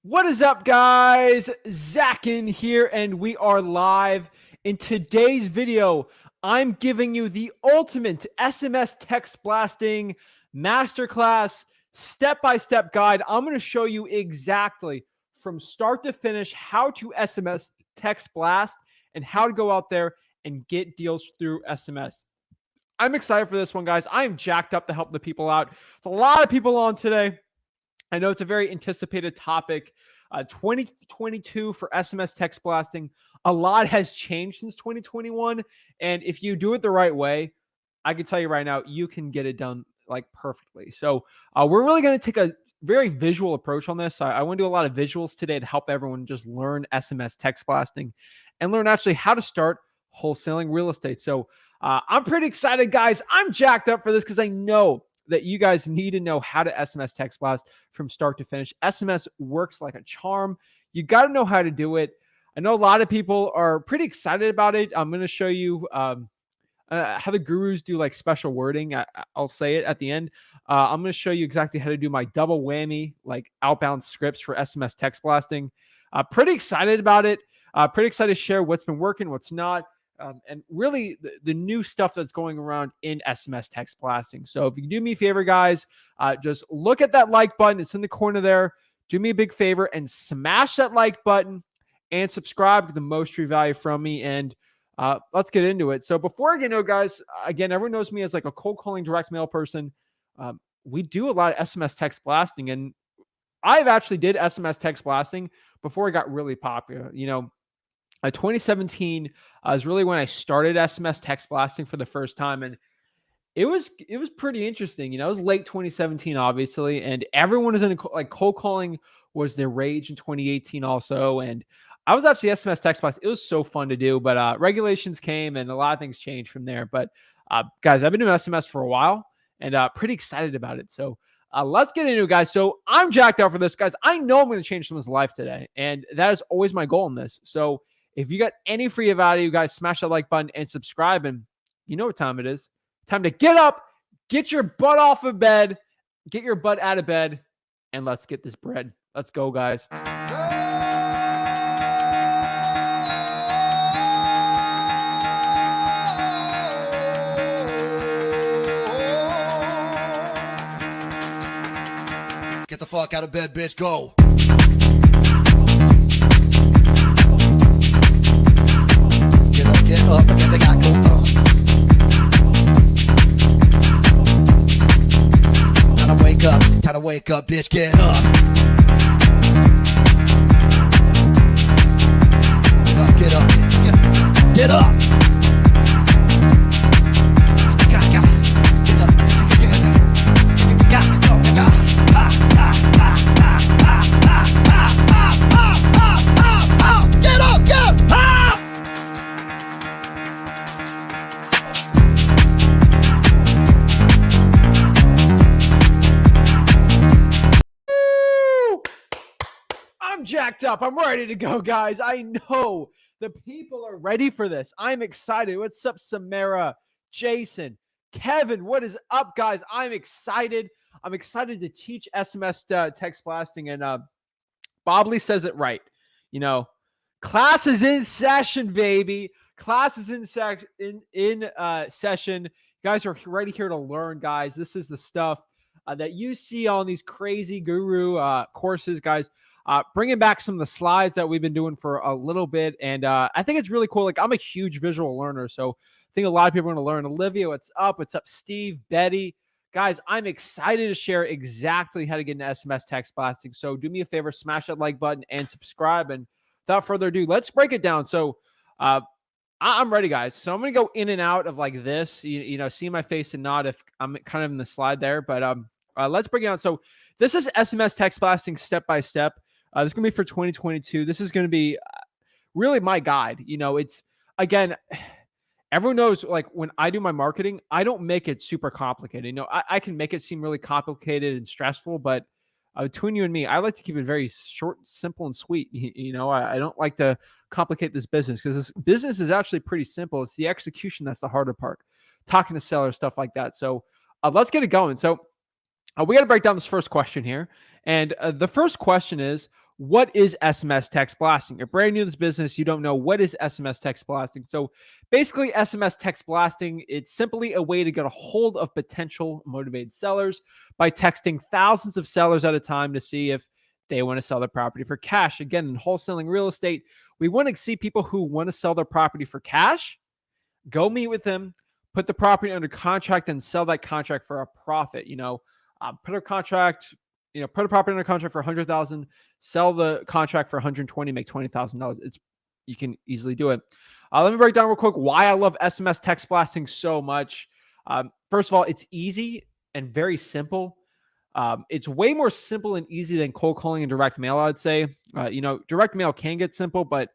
What is up, guys? Zach Ginn here, and we are live. In today's video, I'm giving you the ultimate SMS text blasting masterclass step-by-step guide. I'm going to show you exactly from start to finish how to SMS text blast and how to go out there and get deals through SMS. I'm excited for this one, guys. I am jacked up to help the people out. There's a lot of people on today. I know it's a very anticipated topic. 2022 for SMS text blasting. A lot has changed since 2021. And if you do it the right way, I can tell you right now, you can get it done like perfectly. So we're really going to take a very visual approach on this. I want to do a lot of visuals today to help everyone just learn SMS text blasting and learn actually how to start wholesaling real estate. So I'm pretty excited, guys. I'm jacked up for this because I know that you guys need to know how to SMS text blast from start to finish. SMS works like a charm. You got to know how to do it. I know a lot of people are pretty excited about it. I'm going to show you how the gurus do like special wording. I'll say it at the end. I'm going to show you exactly how to do my double whammy, like outbound scripts for SMS text blasting. Pretty excited about it. Pretty excited to share what's been working, what's not. And really the new stuff that's going around in SMS text blasting. So if you can do me a favor, guys, just look at that like button. It's in the corner there. Do me a big favor and smash that like button and subscribe to the most true value from me. And let's get into it. So before I get into it, guys, again, everyone knows me as like a cold calling direct mail person. We do a lot of SMS text blasting, and I've actually did SMS text blasting before it got really popular. 2017 is really when I started SMS text blasting for the first time, and it was pretty interesting. It was late 2017, obviously, and everyone was in like cold calling was their rage in 2018 also. And I was actually SMS text blast. It was so fun to do, but regulations came and a lot of things changed from there. But guys, I've been doing SMS for a while and pretty excited about it. So let's get into it, guys. So I'm jacked out for this, guys. I know I'm going to change someone's life today, and that is always my goal in this. So if you got any free value, guys, smash that like button and subscribe. And you know what time it is. Time to get up, get your butt off of bed, get your butt out of bed, and let's get this bread. Let's go, guys. Get the fuck out of bed, bitch. Go. Get up and get the guy go on. Time to wake up, bitch, get up. Get up, get up. Jacked up. I'm ready to go, guys. I know the people are ready for this. I'm excited. What's up, Samara, Jason, Kevin? What is up, guys? I'm excited. I'm excited to teach SMS text blasting. And Bobley says it right. Class is in session, baby. Class is in session. You guys are ready here to learn, guys. This is the stuff that you see on these crazy guru courses, guys. Bringing back some of the slides that we've been doing for a little bit. And I think it's really cool. Like, I'm a huge visual learner, so I think a lot of people are going to learn. Olivia, what's up? What's up, Steve, Betty? Guys, I'm excited to share exactly how to get into SMS text blasting. So do me a favor, smash that like button and subscribe. And without further ado, let's break it down. So I'm ready, guys. So I'm going to go in and out of like this, see my face and nod if I'm kind of in the slide there. But let's break it down. So this is SMS text blasting step by step. This is going to be for 2022. This is going to be really my guide. It's, again, everyone knows, like, when I do my marketing, I don't make it super complicated. I can make it seem really complicated and stressful, but between you and me, I like to keep it very short, simple, and sweet. I don't like to complicate this business because this business is actually pretty simple. It's the execution that's the harder part. Talking to sellers, stuff like that. So let's get it going. So we got to break down this first question here. And the first question is, what is SMS text blasting? You're brand new to this business. You don't know what is SMS text blasting. So basically, SMS text blasting, it's simply a way to get a hold of potential motivated sellers by texting thousands of sellers at a time to see if they want to sell their property for cash. Again, in wholesaling real estate, we want to see people who want to sell their property for cash, go meet with them, put the property under contract and sell that contract for a profit. Put a contract, put a property under contract for 100,000, sell the contract for 120, make $20,000. You can easily do it. Let me break down real quick why I love SMS text blasting so much. First of all, it's easy and very simple. It's way more simple and easy than cold calling and direct mail, I'd say. Direct mail can get simple, but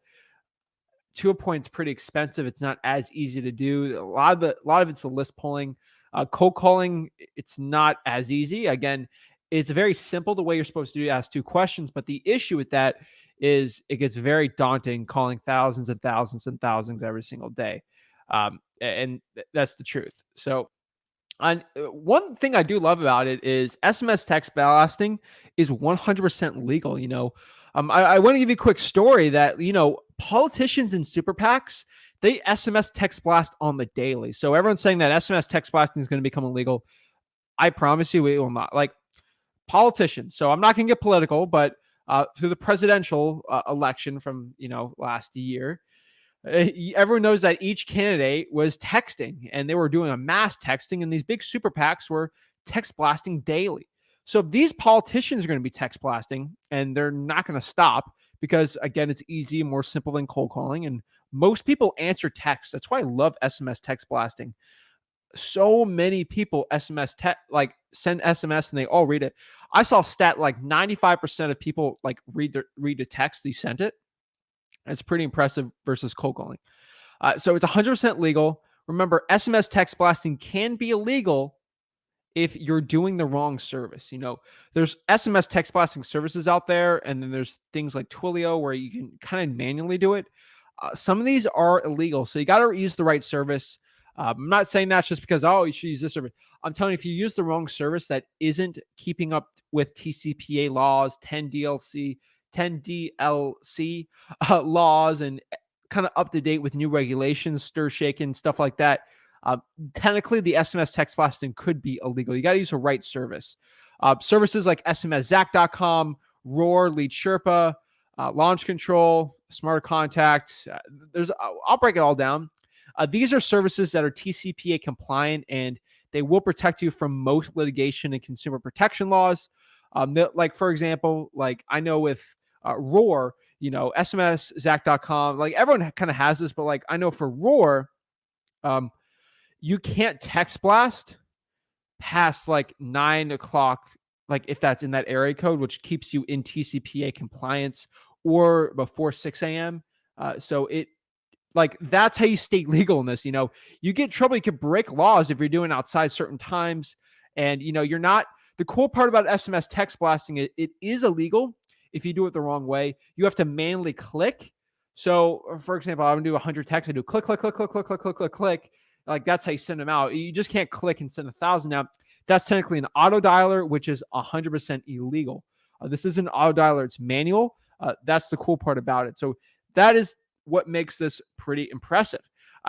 to a point, it's pretty expensive. It's not as easy to do. A lot of it's the list pulling. Cold calling, it's not as easy. Again, it's very simple the way you're supposed to do. Ask two questions, but the issue with that is it gets very daunting calling thousands and thousands and thousands every single day, and that's the truth. So, one thing I do love about it is SMS text blasting is 100% legal. I want to give you a quick story that politicians and super PACs, they SMS text blast on the daily. So everyone's saying that SMS text blasting is going to become illegal. I promise you it will not. Like politicians. So I'm not going to get political, but through the presidential election from, last year, everyone knows that each candidate was texting and they were doing a mass texting, and these big super PACs were text blasting daily. So if these politicians are going to be text blasting and they're not going to stop because, again, it's easy, more simple than cold calling, and most people answer text. That's why I love SMS text blasting. So many people send SMS and they all read it. I saw a stat like 95% of people read the text they sent it. It's pretty impressive versus cold calling. So it's 100% legal. Remember, SMS text blasting can be illegal if you're doing the wrong service. There's SMS text blasting services out there, and then there's things like Twilio where you can kind of manually do it. Some of these are illegal, so you got to use the right service. I'm not saying that's just because, you should use this service. I'm telling you, if you use the wrong service that isn't keeping up with TCPA laws, 10DLC laws, and kind of up to date with new regulations, stir shaking, stuff like that, technically the SMS text blasting could be illegal. You got to use the right service. Services like SMSZach.com, Roar, Lead Sherpa, Launch Control, Smarter Contact. I'll break it all down. These are services that are TCPA compliant, and they will protect you from most litigation and consumer protection laws. For example, I know with Roar, SMSZach.com, everyone kind of has this, but I know for Roar, you can't text blast past 9 o'clock, if that's in that area code, which keeps you in TCPA compliance, or before 6 a.m. So that's how you stay legal in this. You get in trouble, you can break laws if you're doing outside certain times. And, you're not, the cool part about SMS text blasting, it is illegal if you do it the wrong way. You have to manually click. So, for example, I'm going to do 100 texts. I do click, click, click, click, click, click, click, click, click. That's how you send them out. You just can't click and send 1,000 out. That's technically an auto dialer, which is 100% illegal. This isn't an auto dialer, it's manual. That's the cool part about it. So that is what makes this pretty impressive.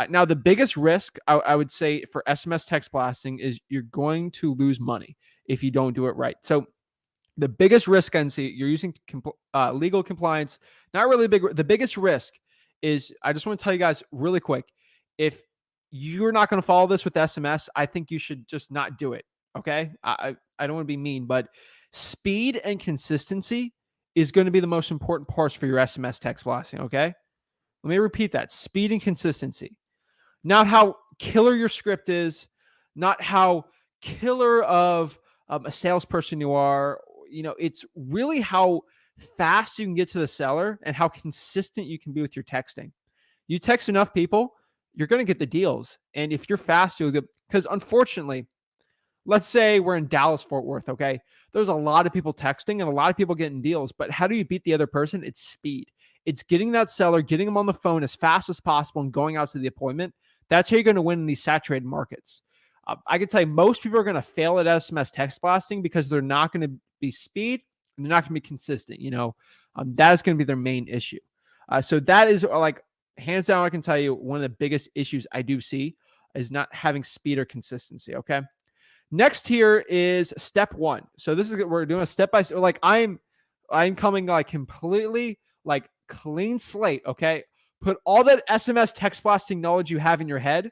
Now, the biggest risk I would say for SMS text blasting is you're going to lose money if you don't do it right. So the biggest risk I see, you're using legal compliance, not really big. The biggest risk is, I just want to tell you guys really quick, if you're not going to follow this with SMS, I think you should just not do it. Okay. I don't want to be mean, but speed and consistency is going to be the most important parts for your SMS text blasting. Okay. Let me repeat that. Speed and consistency. Not how killer your script is, not how killer of a salesperson you are. It's really how fast you can get to the seller and how consistent you can be with your texting. You text enough people, you're going to get the deals. And if you're fast, you'll get, because unfortunately, let's say we're in Dallas, Fort Worth, okay? There's a lot of people texting and a lot of people getting deals, but how do you beat the other person? It's speed. It's getting that seller, getting them on the phone as fast as possible and going out to the appointment. That's how you're going to win in these saturated markets. I can tell you most people are going to fail at SMS text blasting because they're not going to be speed and they're not going to be consistent. That is going to be their main issue. So that is like hands down, I can tell you one of the biggest issues I do see is not having speed or consistency. Okay. Next here is step one. So this is we're doing a step by step. Like I'm coming like completely like clean slate. Okay. Put all that SMS text blasting knowledge you have in your head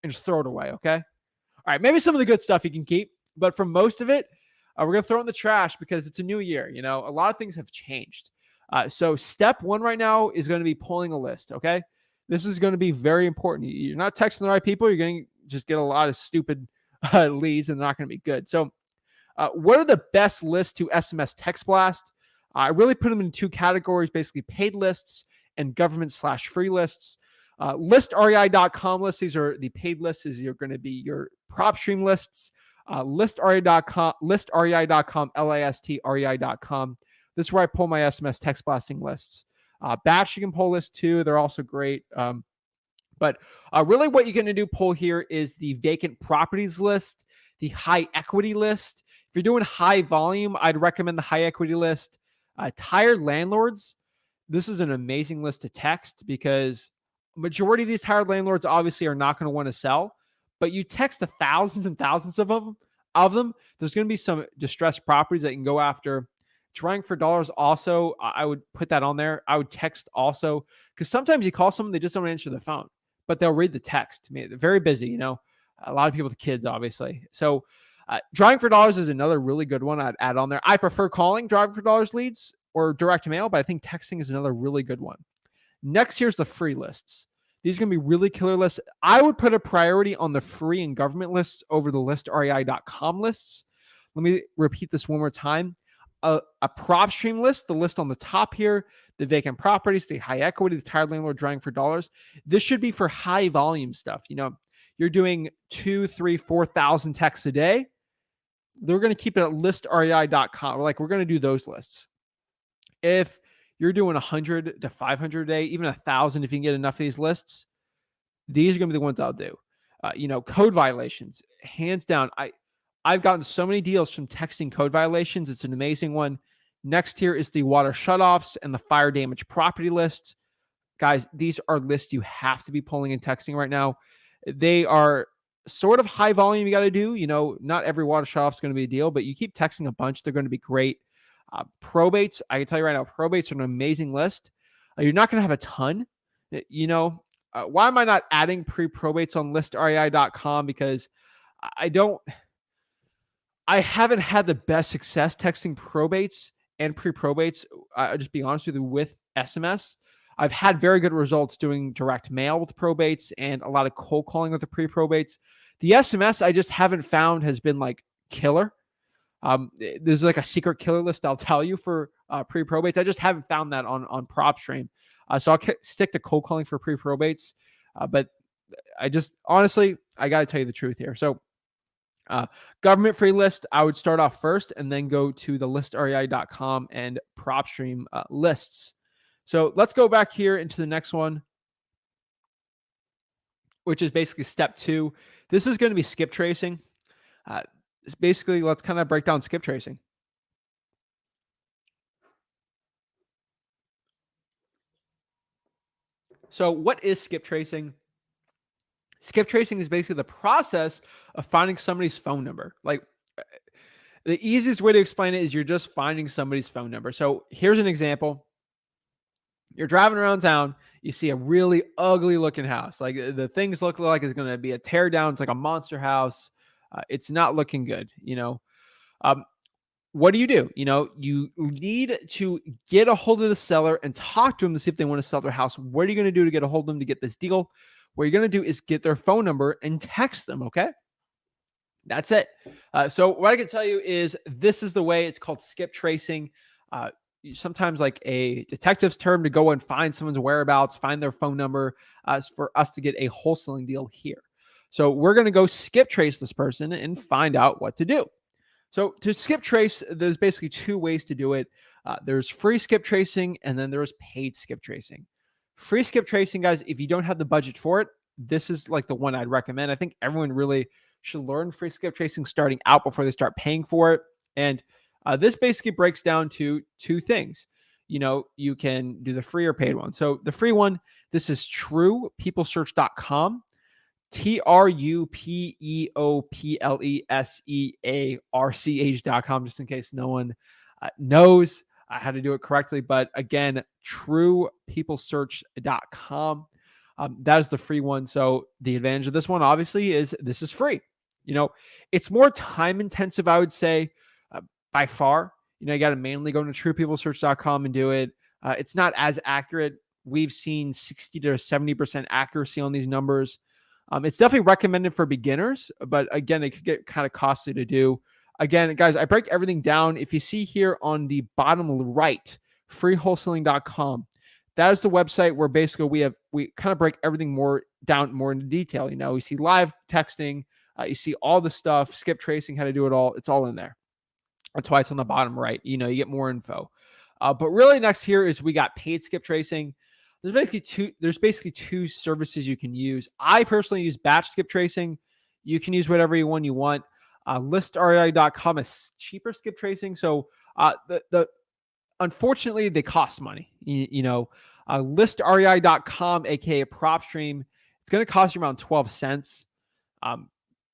and just throw it away. Okay. All right. Maybe some of the good stuff you can keep, but for most of it, we're going to throw it in the trash because it's a new year. You know, a lot of things have changed. So step one right now is going to be pulling a list. Okay. This is going to be very important. You're not texting the right people. You're going to just get a lot of stupid leads and they're not going to be good. So what are the best lists to SMS text blast? I really put them in two categories, basically paid lists and government/free lists. ListREI.com lists, these are the paid lists. These are going to be your PropStream lists. ListREI.com, ListREI.com, LISTREI.com. This is where I pull my SMS text blasting lists. Batch, you can pull lists too. They're also great. But really what you're going to do pull here is the vacant properties list, the high equity list. If you're doing high volume, I'd recommend the high equity list. Tired landlords, this is an amazing list to text because majority of these tired landlords obviously are not going to want to sell, but you text thousands and thousands of them, there's going to be some distressed properties that you can go after. Trying for dollars also, I would put that on there. I would text also because sometimes you call someone, they just don't answer the phone, but they'll read the text. I mean, they're very busy, you know, a lot of people with kids, obviously. So drawing for dollars is another really good one I'd add on there. I prefer calling driving for dollars leads or direct mail, but I think texting is another really good one. Next, here's the free lists. These are going to be really killer lists. I would put a priority on the free and government lists over the listrei.com lists. Let me repeat this one more time. A PropStream list, the list on the top here, the vacant properties, the high equity, the tired landlord drawing for dollars. This should be for high volume stuff. You know, you're doing 2, 3, 4,000 texts a day. They're going to keep it at listrei.com. Like we're going to do those lists. If you're doing 100 to 500 a day, even 1,000, if you can get enough of these lists, these are going to be the ones I'll do. You know, code violations, hands down. I've gotten so many deals from texting code violations. It's an amazing one. Next here is the water shutoffs and the fire damage property list. Guys, these are lists you have to be pulling and texting right now. They are sort of high volume you got to do. You know, not every water shutoff is going to be a deal, but you keep texting a bunch. They're going to be great. Probates, I can tell you right now, probates are an amazing list. You're not going to have a ton. You know, why am I not adding pre-probates on listrei.com? Because I haven't had the best success texting probates and pre-probates. I'll just be honest with you, with SMS. I've had very good results doing direct mail with probates and a lot of cold calling with the pre-probates. The SMS I just haven't found has been like killer. There's like a secret killer list I'll tell you for pre-probates. I just haven't found that on PropStream. So I'll stick to cold calling for pre-probates. But I just honestly, I got to tell you the truth here. So government free list, I would start off first and then go to the listrei.com and PropStream lists. So let's go back here into the next one, which is basically step 2. This is going to be skip tracing. Basically, let's kind of break down skip tracing. So what is skip tracing? Skip tracing is basically the process of finding somebody's phone number. Like the easiest way to explain it is you're just finding somebody's phone number. So here's an example. You're driving around town, you see a really ugly looking house. Like the things look like it's going to be a tear down. It's like a monster house. It's not looking good, you know. What do? You know, you need to get a hold of the seller and talk to them to see if they want to sell their house. What are you going to do to get a hold of them to get this deal? What you're going to do is get their phone number and text them, okay? That's it. So what I can tell you is this is the way. It's called skip tracing. Sometimes like a detective's term to go and find someone's whereabouts, find their phone number for us to get a wholesaling deal here. So we're going to go skip trace this person and find out what to do. So to skip trace, there's basically 2 ways to do it. There's free skip tracing and then there's paid skip tracing. Free skip tracing, guys, if you don't have the budget for it, this is like the one I'd recommend. I think everyone really should learn free skip tracing starting out before they start paying for it. And this basically breaks down to 2 things. you can do the free or paid one. So the free one, this is truepeoplesearch.com. truepeoplesearch.com, just in case no one knows how to do it correctly. But again, truepeoplesearch.com. That is the free one. So the advantage of this one, obviously, is this is free. It's more time intensive, I would say, by far. You got to manually go to truepeoplesearch.com and do it. It's not as accurate. We've seen 60 to 70% accuracy on these numbers. It's definitely recommended for beginners, but again, it could get kind of costly to do. Again, guys, I break everything down. If you see here on the bottom right, freewholesaling.com, that is the website where basically we kind of break everything more into detail. You see live texting, you see all the stuff, skip tracing, how to do it all. It's all in there. That's why it's on the bottom right. You get more info. But really next here is we got paid skip tracing. There's basically two services you can use. I personally use batch skip tracing. You can use whatever one you want. ListREI.com is cheaper skip tracing. So unfortunately, they cost money. ListREI.com, aka PropStream, it's going to cost you around 12 cents.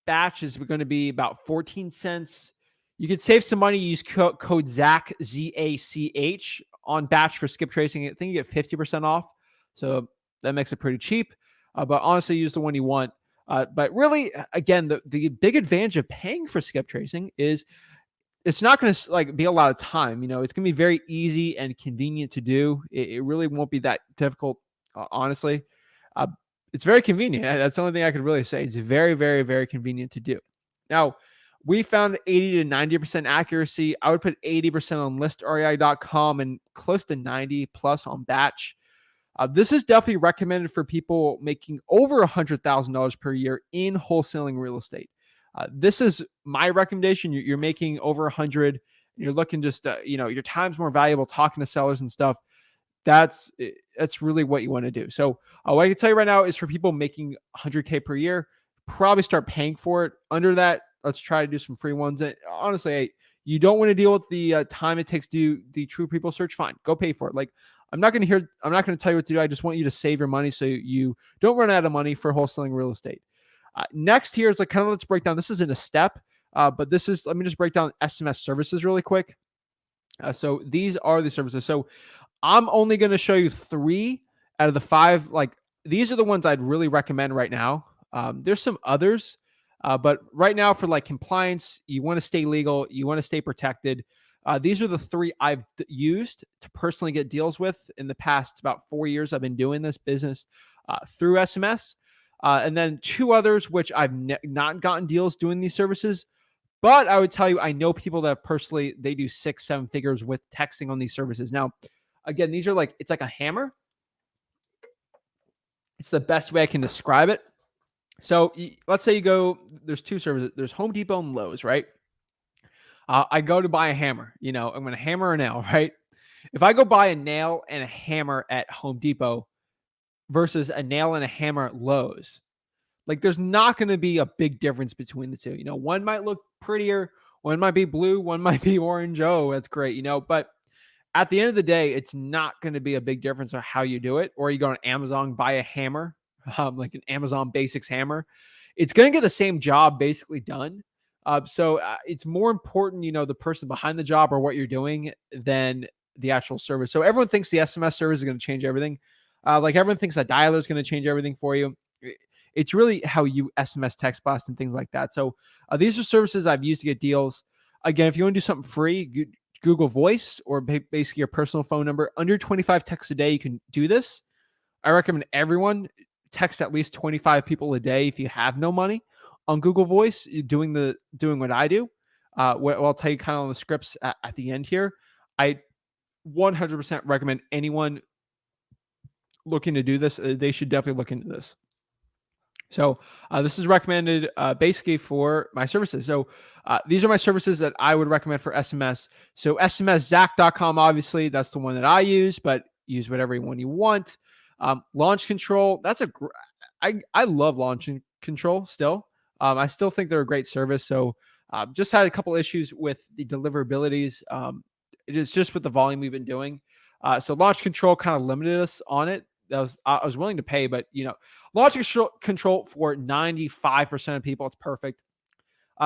Batch is going to be about 14 cents. You could save some money. Use code Zach, ZACH, on batch for skip tracing. I think you get 50% off. So that makes it pretty cheap. But honestly, use the one you want. But really, again, the big advantage of paying for skip tracing is it's not going to be a lot of time. It's going to be very easy and convenient to do. It really won't be that difficult, honestly. It's very convenient. That's the only thing I could really say. It's very, very, very convenient to do. Now, we found 80 to 90% accuracy. I would put 80% on listrei.com and close to 90 plus on batch. This is definitely recommended for people making over $100,000 per year in wholesaling real estate. This is my recommendation. You're making over 100. You're looking just, your time's more valuable talking to sellers and stuff. That's really what you want to do. So what I can tell you right now is for people making 100K per year, probably start paying for it. Under that, let's try to do some free ones. And honestly, you don't want to deal with the time it takes to do the True People Search. Fine, go pay for it. I'm not going to tell you what to do. I just want you to save your money so you don't run out of money for wholesaling real estate. Next here is let's break down. This isn't a step, but let me just break down SMS services really quick. So these are the services. So I'm only going to show you 3 out of the 5. These are the ones I'd really recommend right now. There's some others, but right now for compliance, you want to stay legal, you want to stay protected. These are the 3 I've used to personally get deals with in the past about 4 years. I've been doing this business through SMS. And then 2 others, which I've not gotten deals doing these services. But I would tell you, I know people that personally, they do 6-7 figures with texting on these services. Now, again, these are it's like a hammer. It's the best way I can describe it. So let's say there's 2 services. There's Home Depot and Lowe's, right? I go to buy a hammer. I'm going to hammer a nail, right? If I go buy a nail and a hammer at Home Depot versus a nail and a hammer at Lowe's, there's not going to be a big difference between the 2. One might look prettier, one might be blue, one might be orange. Oh, that's great, but at the end of the day, it's not going to be a big difference on how you do it. Or you go on Amazon, buy a hammer, like an Amazon Basics hammer. It's going to get the same job basically done. So it's more important, the person behind the job or what you're doing than the actual service. So everyone thinks the SMS service is going to change everything. Everyone thinks that dialer is going to change everything for you. It's really how you SMS text blast and things like that. So these are services I've used to get deals. Again, if you want to do something free, Google Voice or basically your personal phone number. Under 25 texts a day, you can do this. I recommend everyone text at least 25 people a day if you have no money on Google Voice, doing what I do. What I'll tell you kind of on the scripts at the end here. I 100% recommend anyone looking to do this. They should definitely look into this. So this is recommended basically for my services. So these are my services that I would recommend for SMS. So SMSZach.com, obviously, that's the one that I use, but use whatever one you want. Launch Control, I love Launch Control still. I still think they're a great service. So just had a couple issues with the deliverabilities. It is just with the volume we've been doing. So launch control kind of limited us on it. I was willing to pay, but launch control for 95% of people, it's perfect.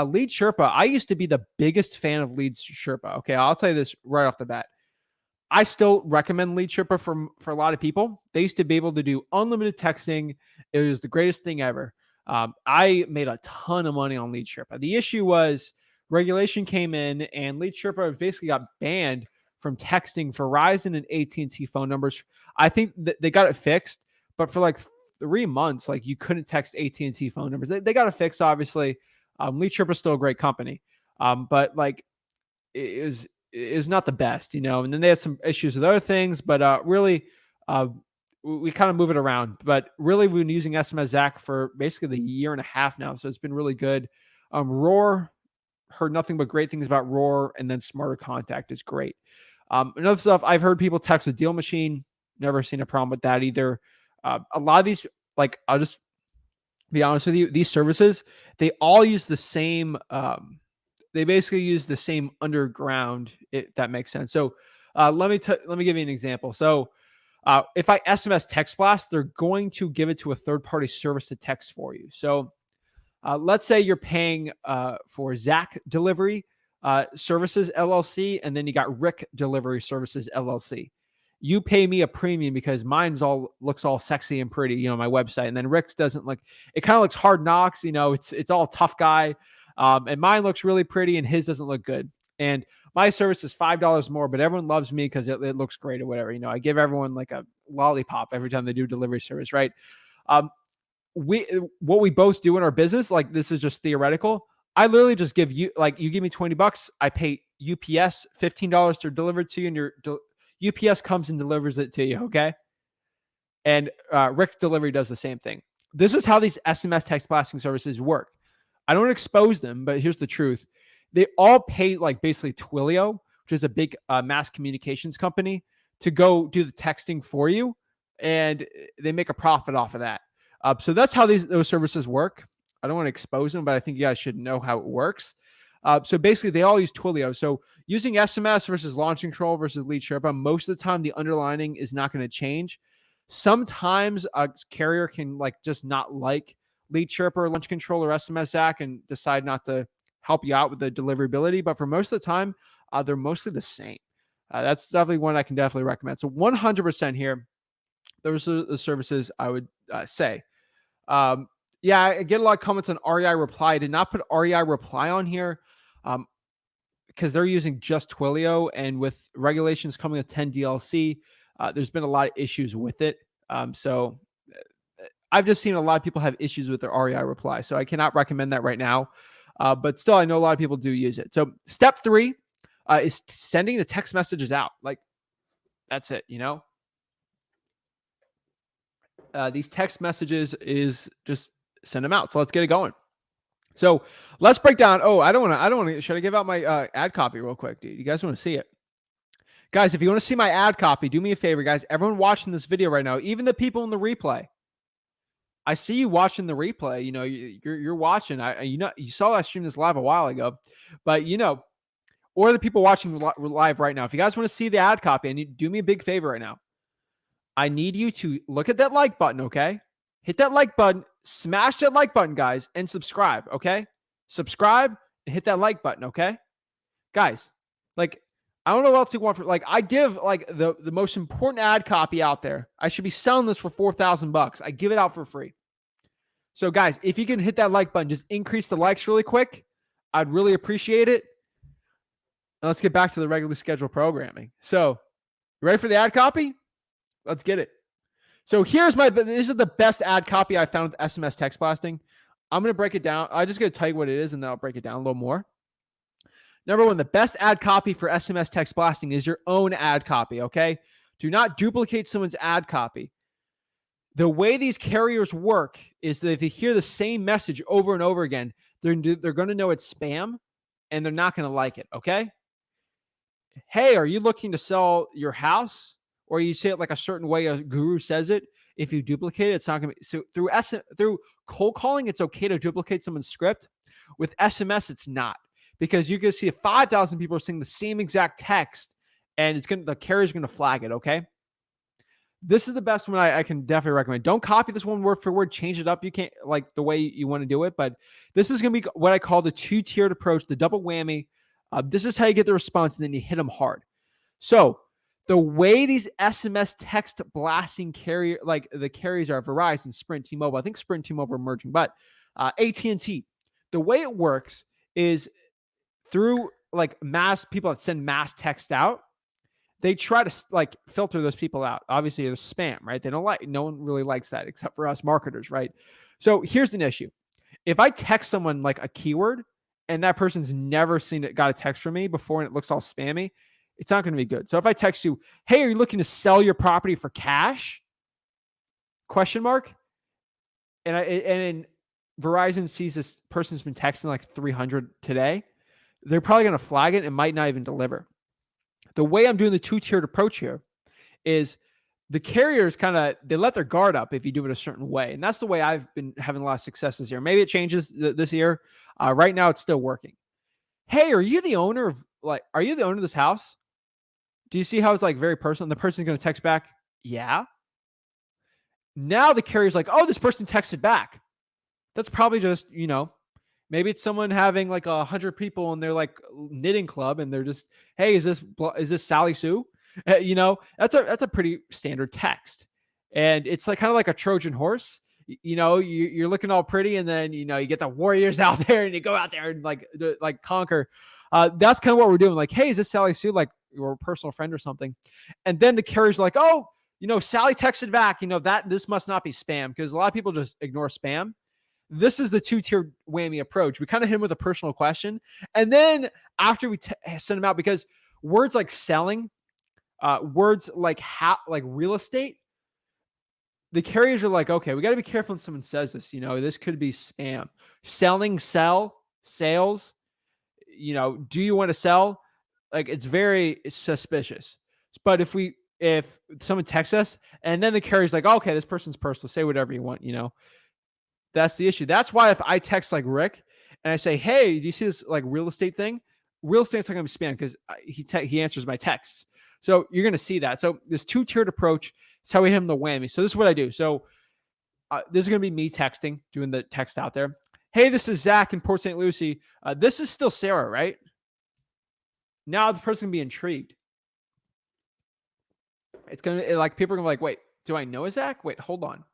Lead Sherpa, I used to be the biggest fan of Lead Sherpa. Okay, I'll tell you this right off the bat. I still recommend Lead Sherpa for a lot of people. They used to be able to do unlimited texting. It was the greatest thing ever. I made a ton of money on Lead Sherpa. The issue was regulation came in, and Lead Sherpa basically got banned from texting Verizon and AT&T phone numbers. I think that they got it fixed, but for like 3 months, like you couldn't text AT&T phone numbers. They got it fixed, obviously. Lead Sherpa is still a great company, but like it is not the best, and then they had some issues with other things, but really we kind of move it around. But really, we've been using SMS Zach for basically the year and a half now, so it's been really good. Roar, heard nothing but great things about Roar, and then Smarter Contact is great. Another stuff, I've heard people text with Deal Machine, never seen a problem with that either. A lot of these, like, I'll just be honest with you, these services, they all use the same they basically use the same underground, if that makes sense. So let me give you an example. So if I SMS Text Blast, they're going to give it to a third-party service to text for you. So let's say you're paying for Zach Delivery Services LLC, and then you got Rick Delivery Services LLC. You pay me a premium because mine's looks all sexy and pretty, my website, and then Rick's doesn't look. It kind of looks hard knocks, it's all tough guy. And mine looks really pretty and his doesn't look good. And my service is $5 more, but everyone loves me because it looks great or whatever. I give everyone like a lollipop every time they do delivery service, right? What we both do in our business, like this is just theoretical. I literally just give you, like, you give me $20, I pay UPS $15 to deliver it to you, and your UPS comes and delivers it to you, okay? And Rick Delivery does the same thing. This is how these SMS text blasting services work. I don't expose them, but here's the truth. They all pay like basically Twilio, which is a big mass communications company, to go do the texting for you, and they make a profit off of that. So that's how those services work. I don't want to expose them, but I think you guys should know how it works. So basically, they all use Twilio. So using SMS versus launch control versus Lead Sherpa, most of the time the underlining is not going to change. Sometimes a carrier can like just not like Lead Sherpa or launch control or SMS Zach and decide not to help you out with the deliverability. But for most of the time, they're mostly the same. That's definitely one I can definitely recommend. So 100% here, those are the services I would say. Yeah, I get a lot of comments on REI Reply. I did not put REI Reply on here because they're using just Twilio, and with regulations coming with 10 DLC, there's been a lot of issues with it. So I've just seen a lot of people have issues with their REI Reply, so I cannot recommend that right now. But still, I know a lot of people do use it. So step 3 is sending the text messages out. Like, that's it, These text messages is just send them out. So let's get it going. So let's break down. Oh, I don't want to, should I give out my ad copy real quick, dude? You guys want to see it? Guys, if you want to see my ad copy, do me a favor, guys. Everyone watching this video right now, even the people in the replay, I see you watching the replay. You're watching. You saw I streamed this live a while ago, but or the people watching live right now. If you guys want to see the ad copy, and you do me a big favor right now, I need you to look at that like button, okay? Hit that like button, smash that like button, guys, and subscribe, okay? Subscribe and hit that like button, okay? Guys, like, I don't know what else you want for, like, I give like the most important ad copy out there. I should be selling this for $4,000. I give it out for free. So guys, if you can hit that like button, just increase the likes really quick. I'd really appreciate it. Now let's get back to the regularly scheduled programming. So, you ready for the ad copy? Let's get it. So this is the best ad copy I found with SMS text blasting. I'm going to break it down. I'm just going to tell you what it is, and then I'll break it down a little more. Number 1, the best ad copy for SMS text blasting is your own ad copy, okay? Do not duplicate someone's ad copy. The way these carriers work is that if they hear the same message over and over again, they're going to know it's spam, and they're not going to like it, okay? Hey, are you looking to sell your house? Or you say it like a certain way a guru says it. If you duplicate it, it's not going to be. So through cold calling, it's okay to duplicate someone's script. With SMS, it's not. Because you can see 5,000 people are saying the same exact text, and the carrier's going to flag it. Okay. This is the best one I can definitely recommend. Don't copy this one word for word. Change it up. You can't like the way you want to do it, but this is going to be what I call the 2-tiered approach, the double whammy. This is how you get the response, and then you hit them hard. So the way these SMS text blasting carrier, like the carriers are Verizon, Sprint, T-Mobile. I think Sprint, T-Mobile are merging, but AT&T. The way it works is through like mass people that send mass text out. They try to like filter those people out. Obviously, there's spam, right? They don't like, no one really likes that except for us marketers, right? So here's an issue. If I text someone like a keyword and that person's never seen it, got a text from me before, and it looks all spammy, it's not going to be good. So if I text you, hey, are you looking to sell your property for cash? Question mark. And Verizon sees this person's been texting like 300 today, they're probably going to flag it and might not even deliver. The way I'm doing the 2-tiered approach here is the carriers they let their guard up if you do it a certain way. And that's the way I've been having a lot of success this year. Maybe it changes this year. Right now it's still working. Hey, are you the owner of this house? Do you see how it's like very personal? And the person's going to text back, yeah. Now the carrier's like, oh, this person texted back. That's probably just, maybe it's someone having like 100 people in their like knitting club, and they're just, hey, is this Sally Sue? That's a pretty standard text, and it's like kind of like a Trojan horse. You're looking all pretty, and then you get the warriors out there, and you go out there and like conquer. That's kind of what we're doing. Like, hey, is this Sally Sue? Like your personal friend or something? And then the carrier's like, oh, Sally texted back. This must not be spam, because a lot of people just ignore spam. This is the 2-tiered whammy approach. We kind of hit him with a personal question. And then after we send them out, because words like selling, words like real estate, the carriers are like, okay, we got to be careful when someone says this. This could be spam. Selling, sales, do you want to sell? Like, it's very suspicious. But if someone texts us and then the carrier's like, okay, this person's personal, say whatever you want, that's the issue. That's why if I text like Rick and I say, hey, do you see this like real estate thing? Real estate's not going to be spam because he answers my texts. So you're going to see that. So this 2-tiered approach is how we hit him the whammy. So this is what I do. So this is going to be me texting, doing the text out there. Hey, this is Zach in Port St. Lucie. This is still Sarah, right? Now the person can be intrigued. It's going to like, people are going to be like, wait, do I know Zach? Wait, hold on.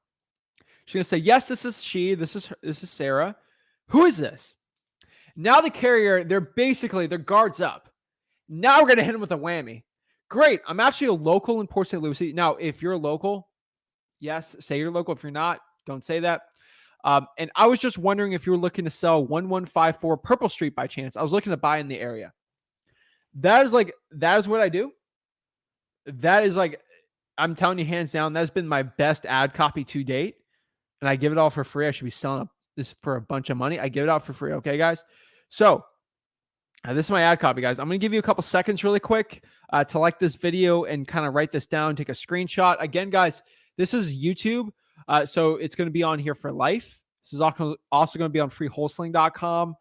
She's going to say, yes, this is she. This is Sarah. Who is this? Now the carrier, their guard's up. Now we're going to hit him with a whammy. Great. I'm actually a local in Port St. Lucie. Now, if you're local, yes, say you're local. If you're not, don't say that. And I was just wondering if you were looking to sell 1154 Purple Street by chance. I was looking to buy in the area. That is what I do. That is like, I'm telling you hands down, that's been my best ad copy to date. And I give it all for free. I should be selling this for a bunch of money. I give it out for free. Okay, guys. So this is my ad copy, guys. I'm going to give you a couple seconds really quick to like this video and kind of write this down, take a screenshot. Again, guys, this is YouTube. So it's going to be on here for life. This is also going to be on freewholesaling.com.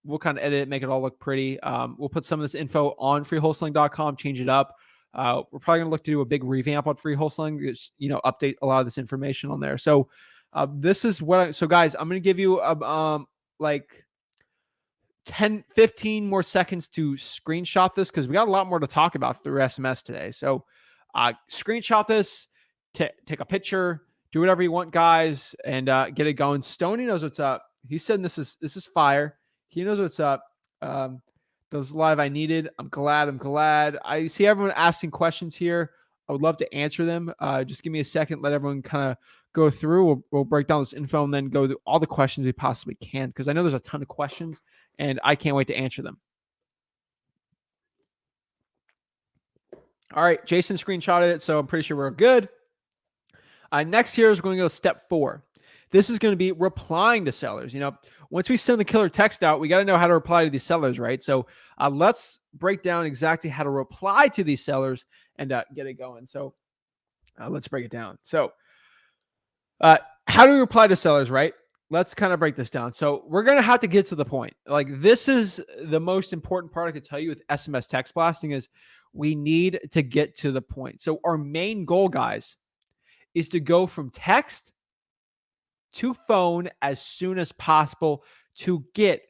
We'll kind of edit it, make it all look pretty. We'll put some of this info on freewholesaling.com, change it up. We're probably going to look to do a big revamp on free wholesaling, update a lot of this information on there. So this is so guys, I'm going to give you like 10, 15 more seconds to screenshot this, because we got a lot more to talk about through SMS today. So screenshot this, take a picture, do whatever you want, guys, and get it going. Stoney knows what's up. He said this is fire. He knows what's up. Those live I needed. I'm glad. I see everyone asking questions here. I would love to answer them. Just give me a second. Let everyone kind of go through. We'll break down this info and then go through all the questions we possibly can, because I know there's a ton of questions and I can't wait to answer them. All right. Jason screenshotted it, so I'm pretty sure we're good. Next here is going to go step 4. This is going to be replying to sellers. Once we send the killer text out, we got to know how to reply to these sellers, right? So let's break down exactly how to reply to these sellers and get it going. So let's break it down. So how do we reply to sellers, right? let's kind of break this down. So we're going to have to get to the point. Like, this is the most important part I could tell you with SMS text blasting is we need to get to the point. So our main goal, guys, is to go from text to phone as soon as possible to get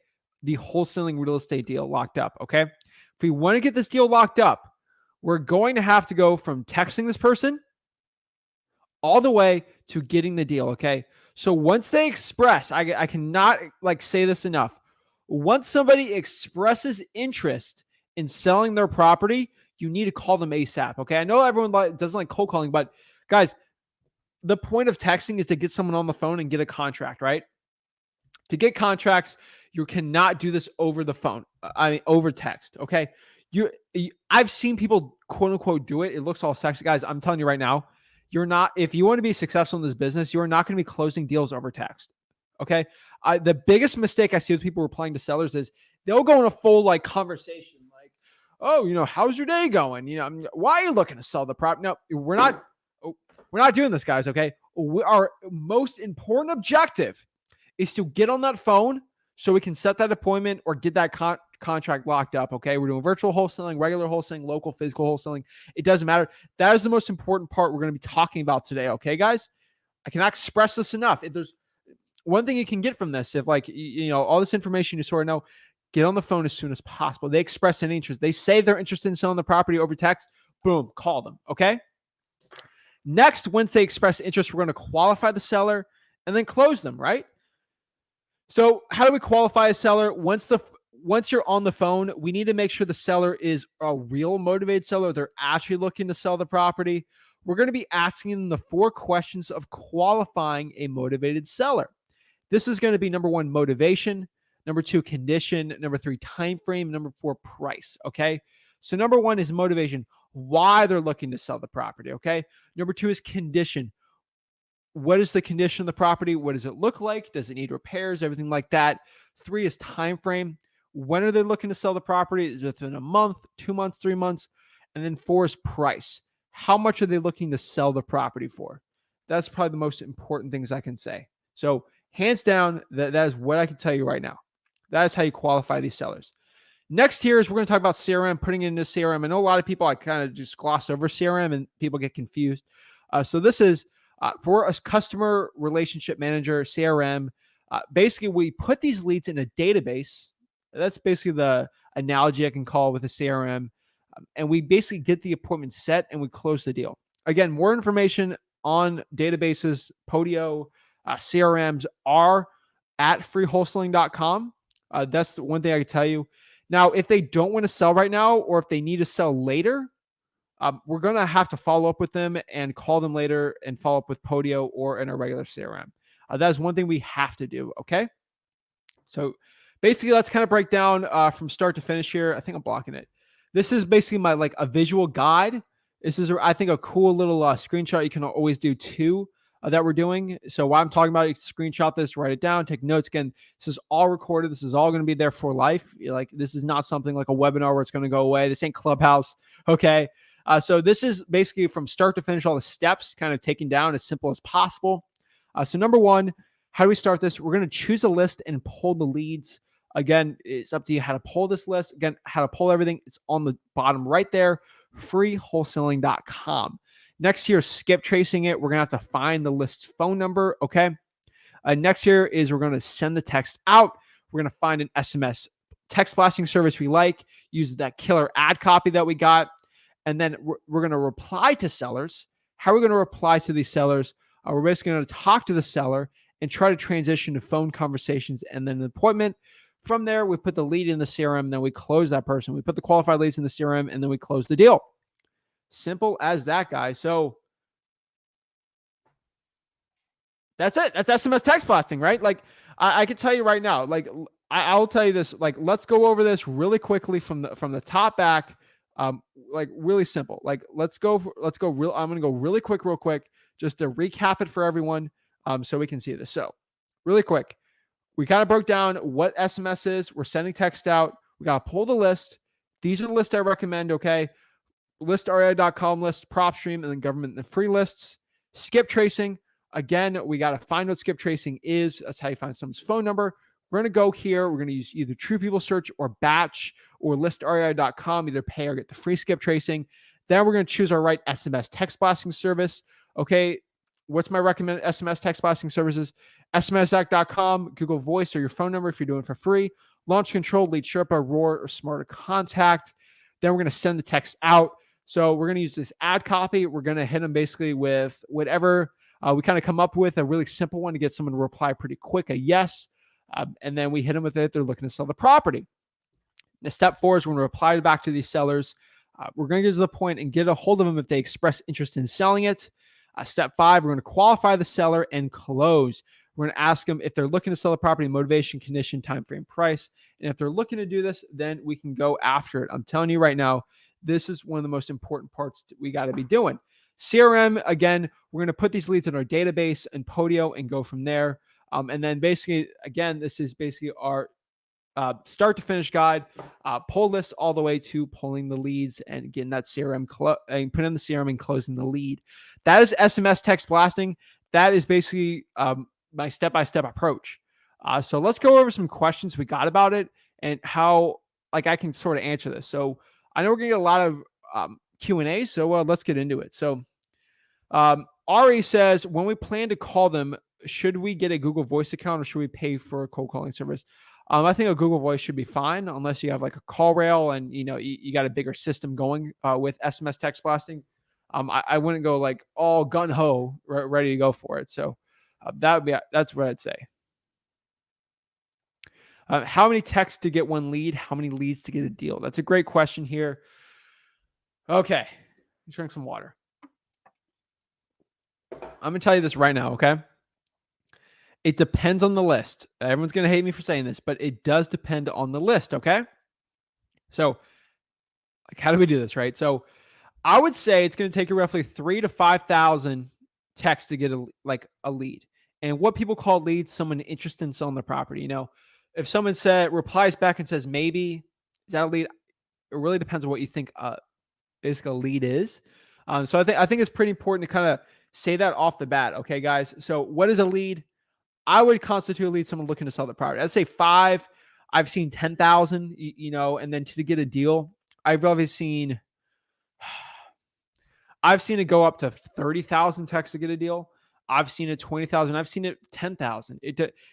the wholesaling real estate deal locked up. Okay. If we want to get this deal locked up, we're going to have to go from texting this person all the way to getting the deal. Okay. So once they express, I cannot like say this enough. Once somebody expresses interest in selling their property, you need to call them ASAP. Okay. I know everyone doesn't like cold calling, but guys, the point of texting is to get someone on the phone and get a contract, right? To get contracts, you cannot do this over the phone. I mean, over text. Okay. I've seen people quote unquote do it. It looks all sexy. Guys, I'm telling you right now, you're not, if you want to be successful in this business, you're not going to be closing deals over text. Okay. The biggest mistake I see with people replying to sellers is they'll go in a full like conversation, like, oh, how's your day going? Why are you looking to sell the property? No, we're not doing this, guys. Okay. Our most important objective is to get on that phone so we can set that appointment or get that contract locked up. Okay. We're doing virtual wholesaling, regular wholesaling, local physical wholesaling. It doesn't matter. That is the most important part we're going to be talking about today. Okay, guys, I cannot express this enough. If there's one thing you can get from this, if like, all this information you sort of know, get on the phone as soon as possible. They express an interest. They say they're interested in selling the property over text. Boom, call them. Okay. Next, once they express interest, we're going to qualify the seller and then close them, right? So how do we qualify a seller? Once you're on the phone, we need to make sure the seller is a real motivated seller. They're actually looking to sell the property. We're going to be asking them the 4 questions of qualifying a motivated seller. This is going to be number 1, motivation, number 2, condition, number 3, time frame, number 4, price. Okay. So number 1 is motivation, why they're looking to sell the property. Okay. Number 2 is condition. What is the condition of the property? What does it look like? Does it need repairs? Everything like that. 3 is time frame. When are they looking to sell the property? Is it within a month, 2 months, 3 months? And then 4 is price. How much are they looking to sell the property for? That's probably the most important things I can say. So hands down, that is what I can tell you right now. That is how you qualify these sellers. Next here is we're going to talk about CRM, putting it into CRM. I know a lot of people, I kind of just gloss over CRM and people get confused. So this is for a customer relationship manager, CRM. Basically, we put these leads in a database. That's basically the analogy I can call with a CRM. And we basically get the appointment set and we close the deal. Again, more information on databases, Podio, CRMs are at freewholesaling.com. That's the one thing I can tell you. Now, if they don't want to sell right now, or if they need to sell later, we're going to have to follow up with them and call them later and follow up with Podio or in a regular CRM. That is one thing we have to do. Okay. So basically, let's kind of break down from start to finish here. I think I'm blocking it. This is basically my like a visual guide. This is, I think, a cool little screenshot you can always do too that we're doing. So while I'm talking about it, you can screenshot this, write it down, take notes. Again, this is all recorded. This is all going to be there for life. Like, this is not something like a webinar where it's going to go away. This ain't Clubhouse. Okay. So this is basically from start to finish, all the steps kind of taken down as simple as possible. So number 1, how do we start this? We're going to choose a list and pull the leads. Again, it's up to you how to pull this list. Again, how to pull everything. It's on the bottom right there, freewholesaling.com. Next here, skip tracing it. We're going to have to find the list's phone number. Okay. Next here is we're going to send the text out. We're going to find an SMS text blasting service we like, use that killer ad copy that we got. And then we're going to reply to sellers. How are we going to reply to these sellers? We're basically going to talk to the seller and try to transition to phone conversations and then an appointment. From there, we put the lead in the CRM, and then we close that person. We put the qualified leads in the CRM, and then we close the deal. Simple as that, guys. So that's it. That's SMS text blasting, right? Like, I can tell you right now, like, I'll tell you this, like, let's go over this really quickly from the top back. Like, really simple. Like, let's go real. I'm going to go really quick, just to recap it for everyone. So we can see this. So really quick, we kind of broke down what SMS is. We're sending text out. We got to pull the list. These are the lists I recommend. Okay. Listarea.com list, PropStream, and then government and free lists. Skip tracing. Again, we got to find what skip tracing is. That's how you find someone's phone number. We're going to go here. We're going to use either True People Search or Batch or listrei.com, either pay or get the free skip tracing. Then we're going to choose our right SMS text blasting service. Okay, what's my recommended SMS text blasting services? SMSact.com, Google Voice, or your phone number if you're doing it for free. Launch Control, Lead Sherpa, Roar, or Smarter Contact. Then we're going to send the text out. So we're going to use this ad copy. We're going to hit them basically with whatever we kind of come up with, a really simple one to get someone to reply pretty quick, a yes. And then we hit them with it. They're looking to sell the property. Now, step 4 is we're going to reply back to these sellers. We're going to get to the point and get a hold of them if they express interest in selling it. Step 5, we're going to qualify the seller and close. We're going to ask them if they're looking to sell the property, motivation, condition, time frame, price. And if they're looking to do this, then we can go after it. I'm telling you right now, this is one of the most important parts we got to be doing. CRM, again, we're going to put these leads in our database and Podio and go from there. And then basically, again, this is basically our start to finish guide, pull list all the way to pulling the leads and getting that CRM and putting in the CRM and closing the lead. That is SMS text blasting. That is basically my step-by-step approach. So let's go over some questions we got about it and how I can sort of answer this. So I know we're gonna get a lot of Q&A, so let's get into it. So Ari says, when we plan to call them, should we get a Google Voice account or should we pay for a cold calling service? I think a Google Voice should be fine unless you have a call rail and you got a bigger system going with SMS text blasting. I wouldn't go all gun ho ready to go for it. So that's what I'd say. How many texts to get one lead? How many leads to get a deal? That's a great question here. Okay, drink some water. I'm gonna tell you this right now. Okay. It depends on the list. Everyone's going to hate me for saying this, but it does depend on the list, okay? So, how do we do this, right? So, I would say it's going to take you roughly 3,000 to 5,000 texts to get a lead. And what people call leads, someone interested in selling the property. If someone replies back and says maybe, is that a lead? It really depends on what you think basically a lead is. So I think it's pretty important to kind of say that off the bat, okay, guys? So, what is a lead? I would constitute a lead someone looking to sell the property. I'd say 5. I've seen 10,000, and then to get a deal, I've seen it go up to 30,000 texts to get a deal. I've seen it 20,000. I've seen it 10,000.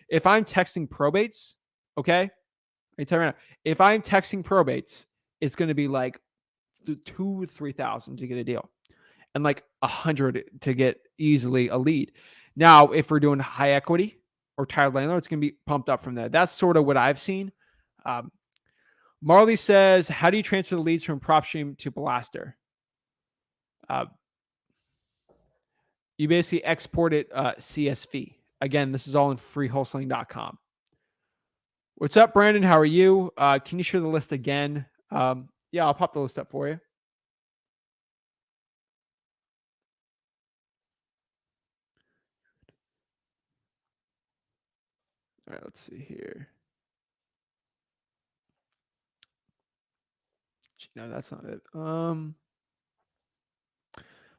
If I'm texting probates, okay, I tell you right now, if I'm texting probates, it's going to be 2,000 to 3,000 to get a deal, and 100 to get easily a lead. Now, if we're doing high equity or tired landlord, it's going to be pumped up from there. That's sort of what I've seen. Marley says, how do you transfer the leads from PropStream to Blaster? You basically export it CSV. Again, this is all in freewholesaling.com. What's up, Brandon? How are you? Can you share the list again? Yeah, I'll pop the list up for you. All right, let's see here. No, that's not it. Pulling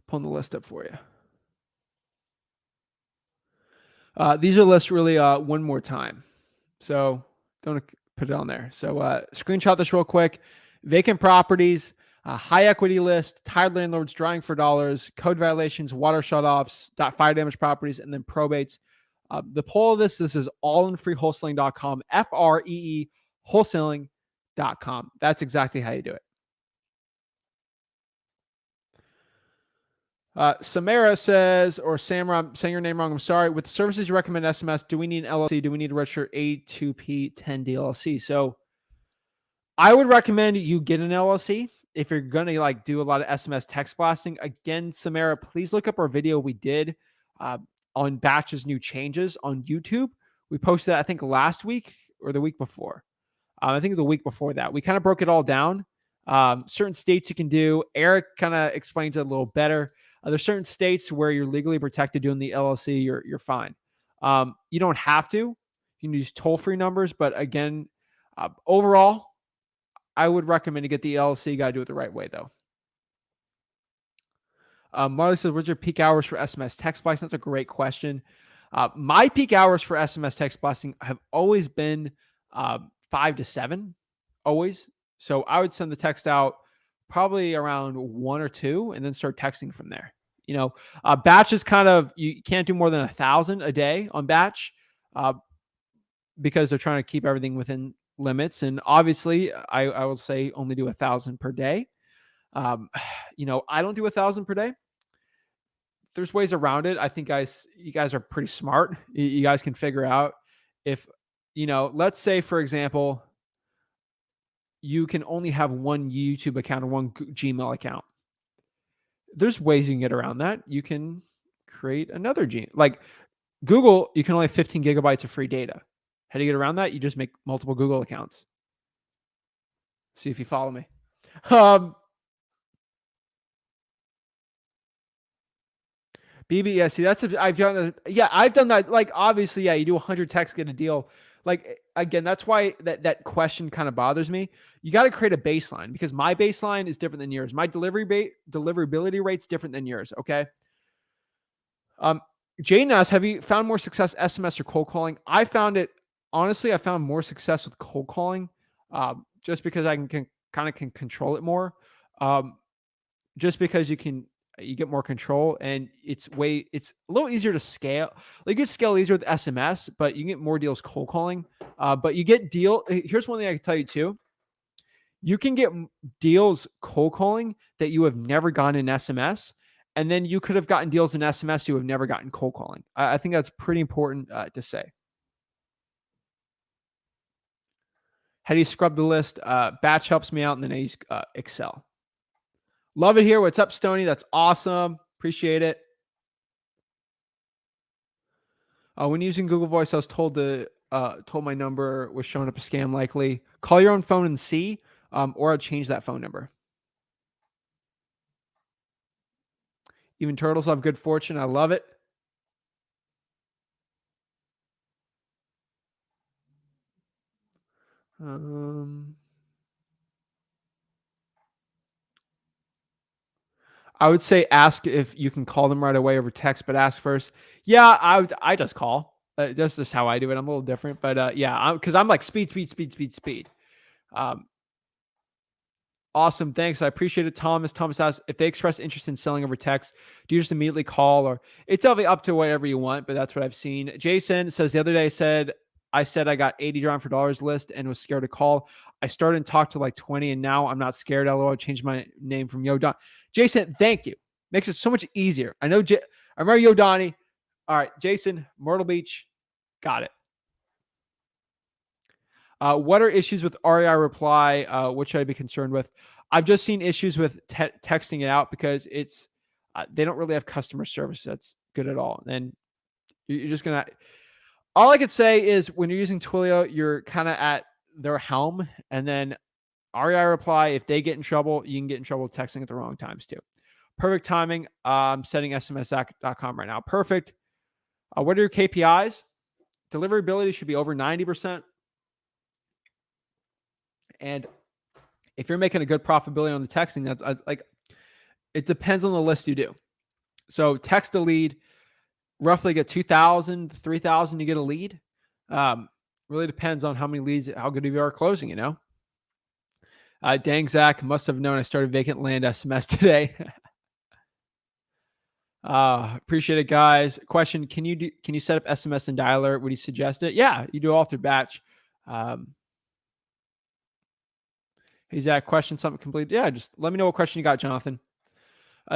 the list up for you. These are lists really one more time. So don't put it on there. So screenshot this real quick. Vacant properties, high equity list, tired landlords drawing for dollars, code violations, water shutoffs, fire damage properties, and then probates. The poll of this is all in freewholesaling.com, FREE wholesaling.com. That's exactly how you do it. Samara says, or Samara, I'm saying your name wrong, I'm sorry. With the services you recommend SMS, do we need an LLC? Do we need to register A2P 10D LLC? So I would recommend you get an LLC if you're going to do a lot of SMS text blasting. Again, Samara, please look up our video we did on Batch's new changes on YouTube. We posted that, I think, last week or the week before. I think the week before that. We kind of broke it all down. Certain states you can do. Eric kind of explains it a little better. There's certain states where you're legally protected doing the LLC. You're fine. You don't have to. You can use toll-free numbers, but again, overall, I would recommend to get the LLC. You got to do it the right way, though. Marley says, what's your peak hours for SMS text blasting? That's a great question. My peak hours for SMS text blasting have always been 5 to 7, always. So I would send the text out probably around 1 or 2 and then start texting from there. Batch is kind of, you can't do more than 1,000 a day on batch because they're trying to keep everything within limits. And obviously, I will say only do 1,000 per day. I don't do 1,000 per day. There's ways around it. I think you guys are pretty smart. You guys can figure out if, let's say, for example, you can only have one YouTube account or one Gmail account. There's ways you can get around that. You can create another Gmail. Like Google, you can only have 15 gigabytes of free data. How do you get around that? You just make multiple Google accounts. See if you follow me. BB, yeah, see, I've done that. Like, obviously, yeah, you do 100 texts, get a deal. Like, again, that's why that question kind of bothers me. You got to create a baseline because my baseline is different than yours. My deliverability rate's different than yours. Okay. Jane asks, have you found more success SMS or cold calling? I found more success with cold calling, just because I can control it more. Just because you get more control and it's a little easier to scale. Like, you can scale easier with SMS, but you can get more deals cold calling. But you get here's one thing I can tell you too. You can get deals cold calling that you have never gotten in SMS. And then you could have gotten deals in SMS you have never gotten cold calling. I think that's pretty important to say. How do you scrub the list? Batch helps me out, and then I use Excel. Love it here. What's up, Stony? That's awesome. Appreciate it. When using Google Voice, I was told my number was showing up a scam likely. Call your own phone and see, or I'll change that phone number. Even turtles have good fortune. I love it. I would say ask if you can call them right away over text, but ask first. Yeah, I just call. That's just how I do it. I'm a little different, but yeah, because I'm like speed. Awesome. Thanks. I appreciate it. Thomas asks, if they express interest in selling over text, do you just immediately call? Or it's definitely up to whatever you want, but that's what I've seen. Jason says, the other day I said I got 80 drawn for dollars list and was scared to call. I started and talked to like 20 and now I'm not scared. LOL. I changed my name from Yo Don. Jason, thank you. Makes it so much easier. I remember Yo Donnie. All right, Jason, Myrtle Beach. Got it. What are issues with REI reply? What should I be concerned with? I've just seen issues with texting it out because they don't really have customer service that's good at all. And you're just going to, all I could say is when you're using Twilio, you're kind of at their helm. And then REI reply, if they get in trouble, you can get in trouble texting at the wrong times too. Perfect timing. I'm setting SMSZach.com right now. Perfect. What are your KPIs? Deliverability should be over 90%. And if you're making a good profitability on the texting, that's like, it depends on the list you do. So text a lead, roughly get 2,000, 3,000, you get a lead. Really depends on how many leads, how good you are closing, Dang, Zach, must have known I started vacant land SMS today. Appreciate it, guys. Question, can you set up SMS and dialer? Would you suggest it? Yeah, you do all through batch. Hey, Zach, question something complete. Yeah, just let me know what question you got, Jonathan.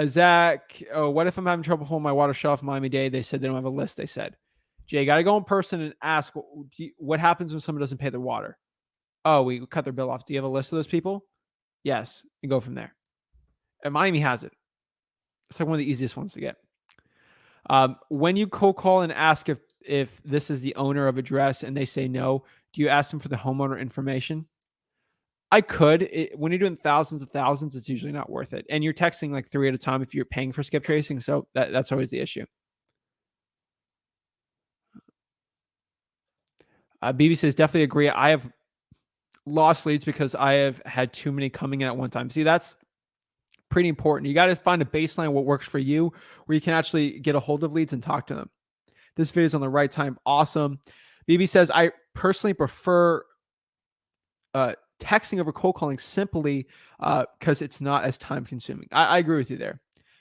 Zach, what if I'm having trouble holding my water shut off Miami-Dade? They said they don't have a list, they said. Jay, got to go in person and ask, what happens when someone doesn't pay their water? Oh, we cut their bill off. Do you have a list of those people? Yes, and go from there. And Miami has it. It's like one of the easiest ones to get. When you cold call and ask if this is the owner of address and they say no, do you ask them for the homeowner information? I could. When you're doing thousands of thousands, it's usually not worth it. And you're texting like 3 at a time if you're paying for skip tracing. So that's always the issue. BB says, definitely agree. I have lost leads because I have had too many coming in at one time. See, that's Pretty important. You got to find a baseline what works for you, where you can actually get a hold of leads and talk to them. This video is on the right time. Awesome. BB says, I personally prefer texting over cold calling simply because it's not as time consuming. I agree with you there.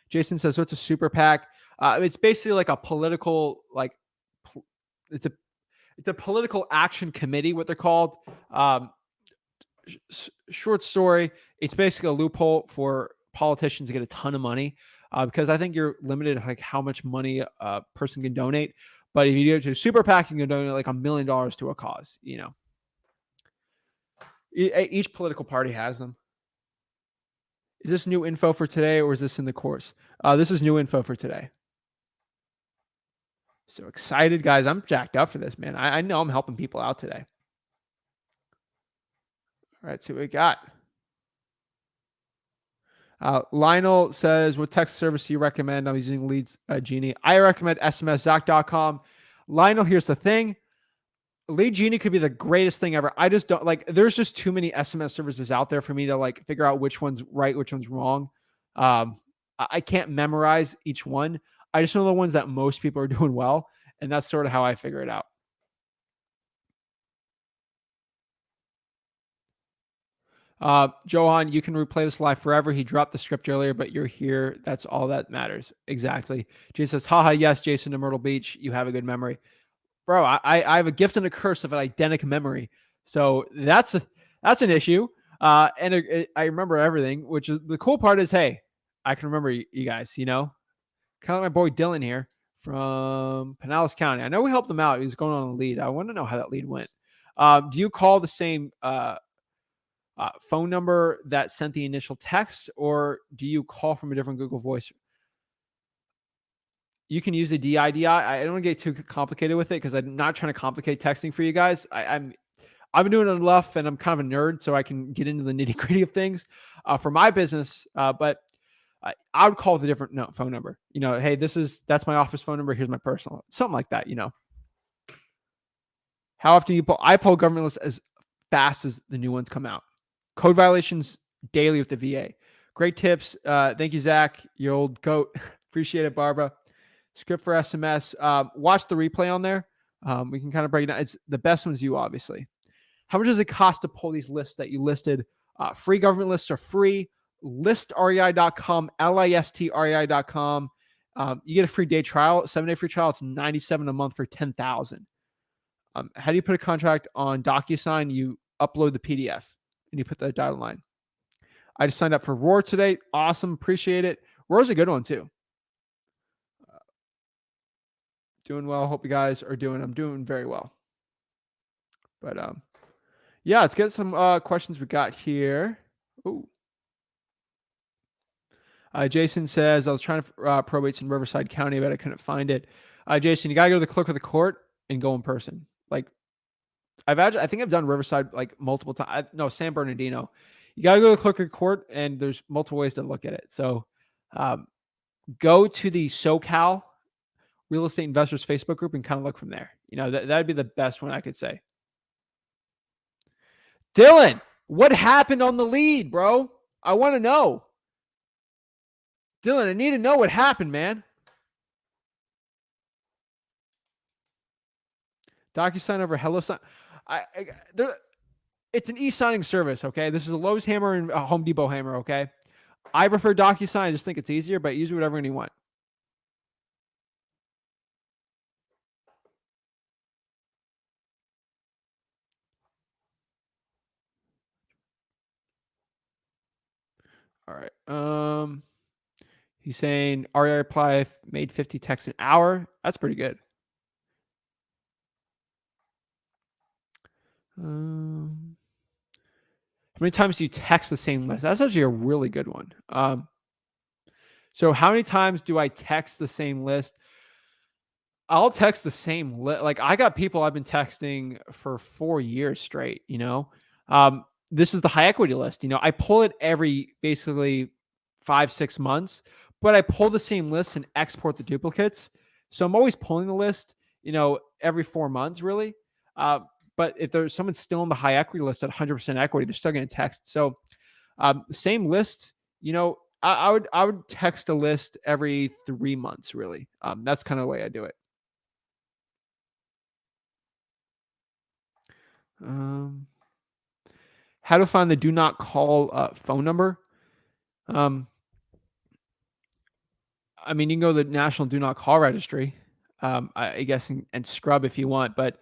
Jason says, so it's a super PAC. It's basically like a political, it's a political action committee, what they're called. Short story. It's basically a loophole for politicians to get a ton of money because I think you're limited like how much money a person can donate. But if you do it to a super PAC, you can donate like $1 million to a cause. You know, each political party has them. Is this new info for today, or is this in the course? This is new info for today. So excited, guys. I'm jacked up for this, man. I know I'm helping people out today. All right, see what we got. Lionel says, what text service do you recommend? I'm using Leads Genie. I recommend SMSZach.com. Lionel, here's the thing. Lead Genie could be the greatest thing ever. I just don't like, there's just too many SMS services out there for me to like figure out which one's right, which one's wrong. I can't memorize each one. I just know the ones that most people are doing well. And that's sort of how I figure it out. Johan, you can replay this live forever. He dropped the script earlier, but you're here. That's all that matters. Exactly. Jason says, haha, yes, Jason to Myrtle Beach. You have a good memory. Bro, I have a gift and a curse of an identical memory. So that's an issue. I remember everything, which is the cool part is, hey, I can remember you guys, you know, kind of like my boy Dylan here from Pinellas County. I know we helped him out. He was going on a lead. I want to know how that lead went. Do you call the same phone number that sent the initial text, or do you call from a different Google Voice? You can use a DIDI. I don't want to get too complicated with it because I'm not trying to complicate texting for you guys. I've been doing it enough, and I'm kind of a nerd, so I can get into the nitty gritty of things for my business. But I would call the different phone number. You know, hey, that's my office phone number. Here's my personal, something like that. You know, how often you pull? I pull government lists as fast as the new ones come out. Code violations daily with the VA. Great tips. Thank you, Zach. Your old goat. Appreciate it, Barbara. Script for SMS. Watch the replay on there. We can kind of break it down. It's the best one's you, obviously. How much does it cost to pull these lists that you listed? Free government lists are free. Listrei.com, listrei.com. You get a free day trial, 7-day free trial. It's $97 a month for 10,000. How do you put a contract on DocuSign? You upload the PDF and you put the dotted line. I just signed up for Roar today. Awesome. Appreciate it. Roar's a good one too. Doing well. Hope you guys are doing. I'm doing very well. But yeah, let's get some questions we got here. Ooh. Jason says, I was trying to probates in Riverside County, but I couldn't find it. Jason, you got to go to the clerk of the court and go in person. Like, I think I've done Riverside like multiple times. No, San Bernardino. You got to go to the clerk of the court, and there's multiple ways to look at it. So go to the SoCal Real Estate Investors Facebook group and kind of look from there. You know, that'd be the best one I could say. Dylan, what happened on the lead, bro? I want to know. Dylan, I need to know what happened, man. DocuSign over HelloSign. It's an e-signing service, okay? This is a Lowe's hammer and a Home Depot hammer, okay? I prefer DocuSign. I just think it's easier, but use whatever you want. All right. He's saying REI reply made 50 texts an hour. That's pretty good. How many times do you text the same list? That's actually a really good one. So how many times do I text the same list? I'll text the same list. Like I got people I've been texting for 4 years straight, you know. This is the high equity list. You know, I pull it every basically 5-6 months, but I pull the same list and export the duplicates. So I'm always pulling the list, you know, every 4 months really. But if there's someone still in the high equity list at 100% equity, they're still going to text. So same list, you know, I would text a list every 3 months, really. That's kind of the way I do it. Um, how to find the do not call phone number? Um, I mean, you can go to the National Do Not Call Registry, I guess, and scrub if you want, but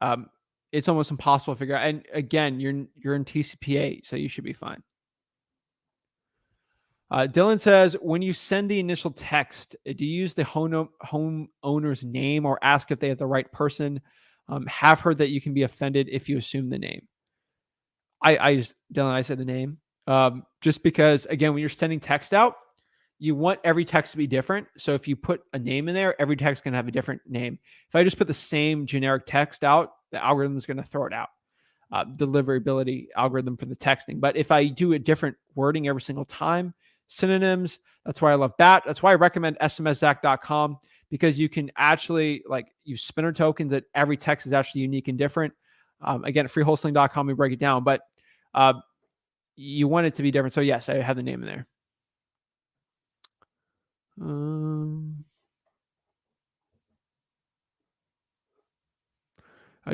um, it's almost impossible to figure out. And again, you're in TCPA, so you should be fine. Dylan says, when you send the initial text, do you use the home owner's name or ask if they have the right person? Have heard that you can be offended if you assume the name. Dylan, I said the name. Just because, again, when you're sending text out, you want every text to be different. So if you put a name in there, every text is going to have a different name. If I just put the same generic text out, the algorithm is going to throw it out. Deliverability algorithm for the texting. But if I do a different wording every single time, synonyms, that's why I love that. That's why I recommend smszach.com, because you can actually use spinner tokens that every text is actually unique and different. Again, at freewholesaling.com, we break it down, but you want it to be different. So yes, I have the name in there.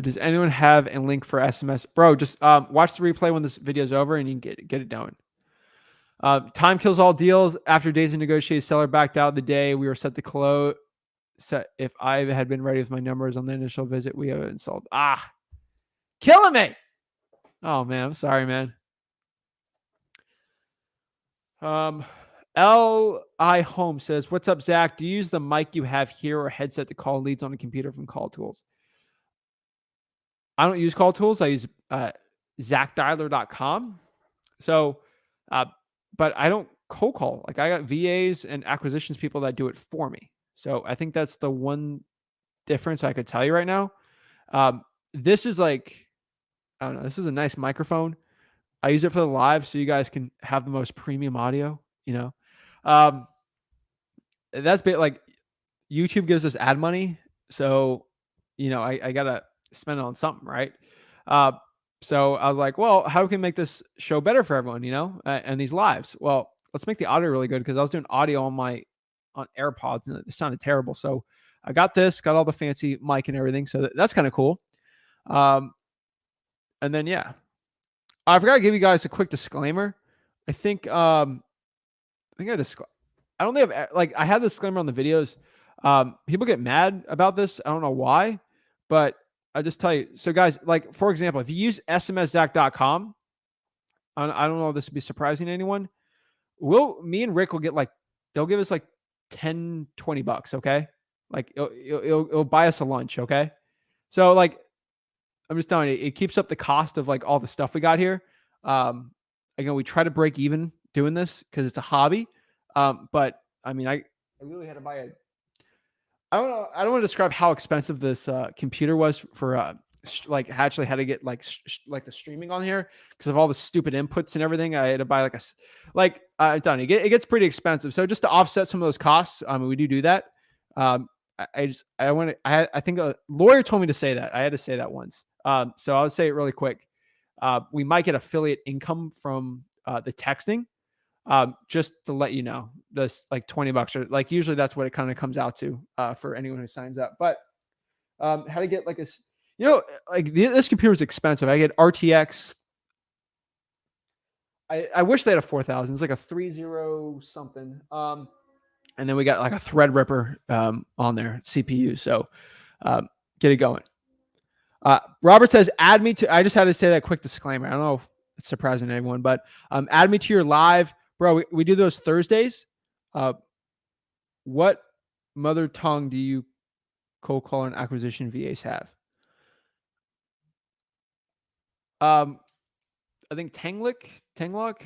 Does anyone have a link for SMS? Bro, just watch the replay when this video is over and you can get it down. Time kills all deals. After days of negotiated, seller backed out the day we were set to close. If I had been ready with my numbers on the initial visit, we have installed. Killing me. Oh man, I'm sorry, man. L.I. Home says, what's up, Zach? Do you use the mic you have here or headset to call leads on a computer from Call Tools? I don't use Call Tools. I use ZachDialer.com. So, but I don't cold call. Like, I got VAs and acquisitions people that do it for me. So I think that's the one difference I could tell you right now. This is like, I don't know. This is a nice microphone. I use it for the live so you guys can have the most premium audio, that's bit like YouTube gives us ad money. So, I got to spend it on something, right? So I was like, well, how can we make this show better for everyone, and these lives? Well, let's make the audio really good, because I was doing audio on AirPods and it sounded terrible. So I got all the fancy mic and everything. So that's kind of cool. And then, yeah, I forgot to give you guys a quick disclaimer. I think I don't think I have this disclaimer on the videos. People get mad about this. I don't know why, but I just tell you. So guys, for example, if you use smszach.com, I don't know if this would be surprising to anyone. Me and Rick will get they'll give us 10, $20. Okay. It'll buy us a lunch. Okay. So I'm just telling you, it keeps up the cost of all the stuff we got here. Again, we try to break even doing this because it's a hobby. But I mean, I really had to buy I don't know. I don't want to describe how expensive this computer was for actually had to get the streaming on here because of all the stupid inputs and everything. I had to buy I'm telling you, it gets pretty expensive. So just to offset some of those costs, we do that. I think a lawyer told me to say that. I had to say that once. So I'll say it really quick. We might get affiliate income from the texting. Just to let you know, this $20 or usually that's what it kind of comes out to for anyone who signs up. But how to get this computer is expensive. I get RTX. I wish they had a 4000. It's like a 30 something. And then we got a Threadripper on there, CPU. So get it going. Robert says, add me to, I just had to say that quick disclaimer. I don't know if it's surprising to anyone, but add me to your live. Bro, we do those Thursdays. What mother tongue do you cold call and acquisition VAs have? I think Tanglick. Tangle.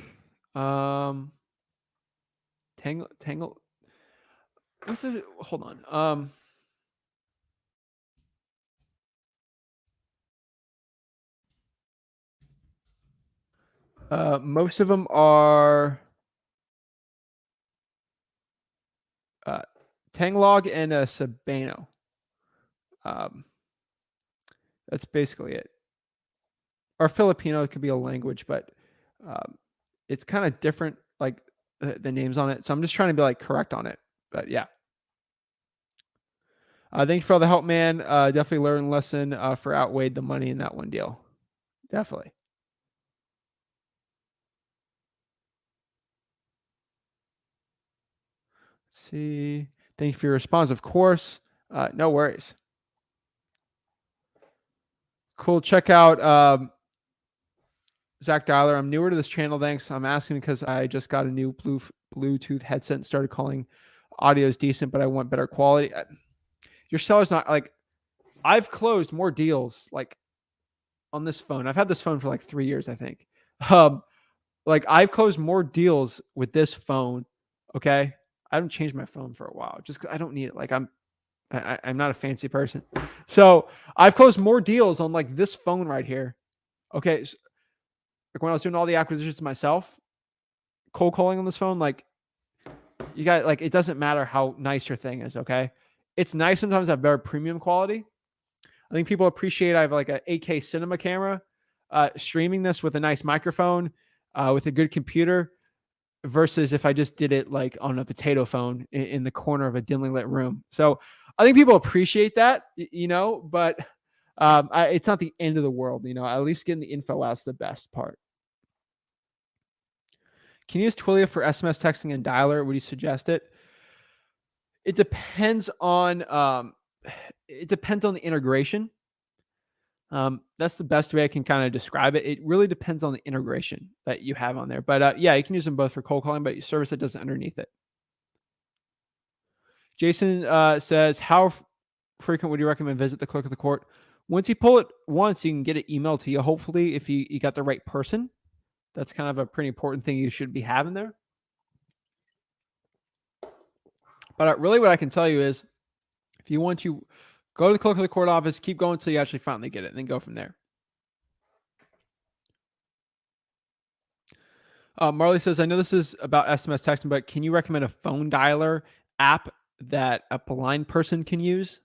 What's the? Hold on. Most of them are Tanglog and Sabano. That's basically it. Or Filipino, it could be a language, but it's kind of different. the names on it. So I'm just trying to be like correct on it. But yeah. Thank you for all the help, man. Definitely learned a lesson for outweighed the money in that one deal. Definitely. Let's see. Thank you for your response, of course. No worries. Cool. Check out Zach Dialer. I'm newer to this channel. Thanks. I'm asking because I just got a new Bluetooth headset and started calling. Audio is decent, but I want better quality. Your seller's not like, I've closed more deals like on this phone. I've had this phone for like 3 years, I think. Like I've closed more deals with this phone. Okay. I haven't changed my phone for a while just because I don't need it. Like I'm not a fancy person. So I've closed more deals on like this phone right here. Okay. So, like when I was doing all the acquisitions myself, cold calling on this phone, like you got like, it doesn't matter how nice your thing is. Okay. It's nice sometimes to have better premium quality. I think people appreciate I have like a 8K cinema camera, streaming this with a nice microphone, with a good computer versus if I just did it like on a potato phone in the corner of a dimly lit room. So I think people appreciate that, but it's not the end of the world. At least getting the info out's the best part. Can you use Twilio for SMS texting and dialer? Would you suggest it? It depends on the integration. That's the best way I can kind of describe it. It really depends on the integration that you have on there. But yeah, you can use them both for cold calling, but you service it doesn't underneath it. Jason says, how frequent would you recommend visit the clerk of the court? Once you pull it once, you can get it emailed to you. Hopefully, if you got the right person, that's kind of a pretty important thing you should be having there. But really what I can tell you is if you want to go to the clerk of the court office, keep going until you actually finally get it, and then go from there. Marley says, I know this is about SMS texting, but can you recommend a phone dialer app that a blind person can use?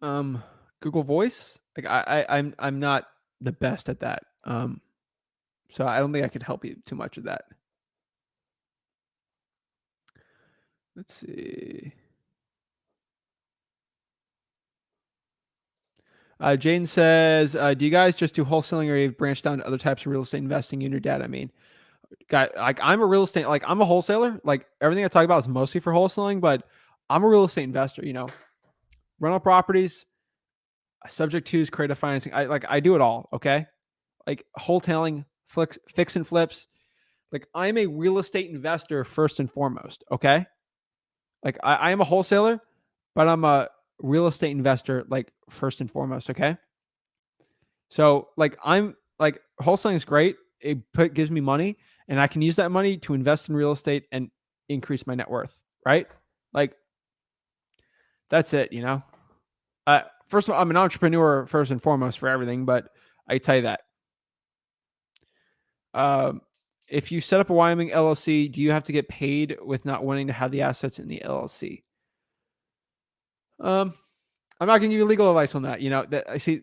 Google Voice. Like I'm not the best at that. So I don't think I could help you too much with that. Let's see. Jane says, do you guys just do wholesaling or you've branched down to other types of real estate investing you and your dad? I mean, guy, like I'm a real estate, like I'm a wholesaler. Like everything I talk about is mostly for wholesaling, but I'm a real estate investor, rental properties, subject twos, creative financing. I do it all. Okay. Like wholesaling, fix and flips. Like I'm a real estate investor first and foremost. Okay. Like I am a wholesaler, but I'm a real estate investor, like first and foremost. Okay. So like I'm like wholesaling is great. It gives me money and I can use that money to invest in real estate and increase my net worth. Right. Like that's it, First of all, I'm an entrepreneur first and foremost for everything, but I tell you that. If you set up a Wyoming LLC, do you have to get paid with not wanting to have the assets in the LLC? I'm not going to give you legal advice on that. That I see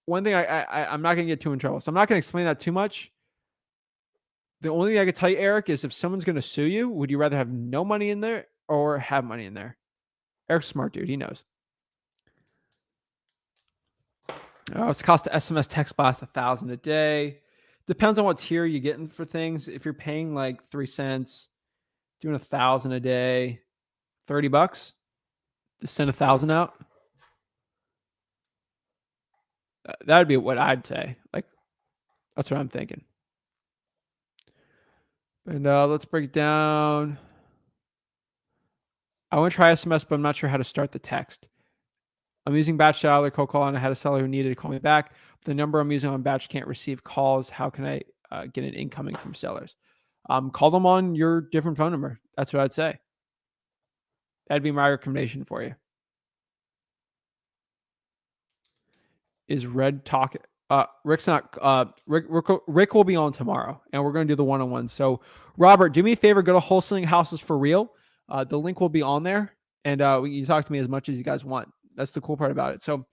one thing I'm not going to get too in trouble. So I'm not going to explain that too much. The only thing I can tell you, Eric, is if someone's going to sue you, would you rather have no money in there or have money in there? Eric's a smart dude. He knows. Oh, it's cost to SMS Text Blast $1,000 a day. Depends on what tier you're getting for things. If you're paying like 3 cents, doing 1,000 a day, $30 to send 1,000 out. That would be what I'd say. Like, that's what I'm thinking. And let's break it down. I want to try SMS, but I'm not sure how to start the text. I'm using batch dialer, cold call, and I had a seller who needed to call me back. But the number I'm using on batch can't receive calls. How can I get an incoming from sellers? Call them on your different phone number. That's what I'd say. That'd be my recommendation for you. Is Red talking? Rick's not. Rick will be on tomorrow, and we're going to do the one-on-one. So, Robert, do me a favor. Go to Wholesaling Houses for Real. The link will be on there, and you talk to me as much as you guys want. That's the cool part about it. So,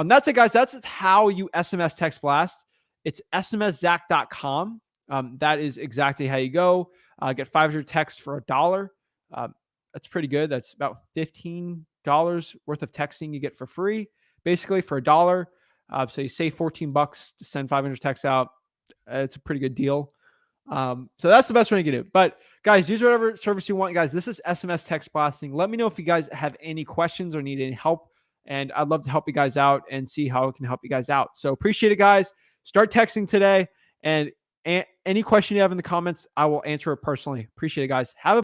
that's it, guys. That's how you SMS Text Blast. It's smszach.com. That is exactly how you go. Get 500 texts for $1. That's pretty good. That's about $15 worth of texting you get for free, basically for $1. So you save $14 to send 500 texts out. It's a pretty good deal. So that's the best way to get it. But guys, use whatever service you want. Guys, this is SMS Text Blasting. Let me know if you guys have any questions or need any help. And I'd love to help you guys out and see how it can help you guys out. So appreciate it, guys. Start texting today. And any question you have in the comments, I will answer it personally. Appreciate it, guys. Have a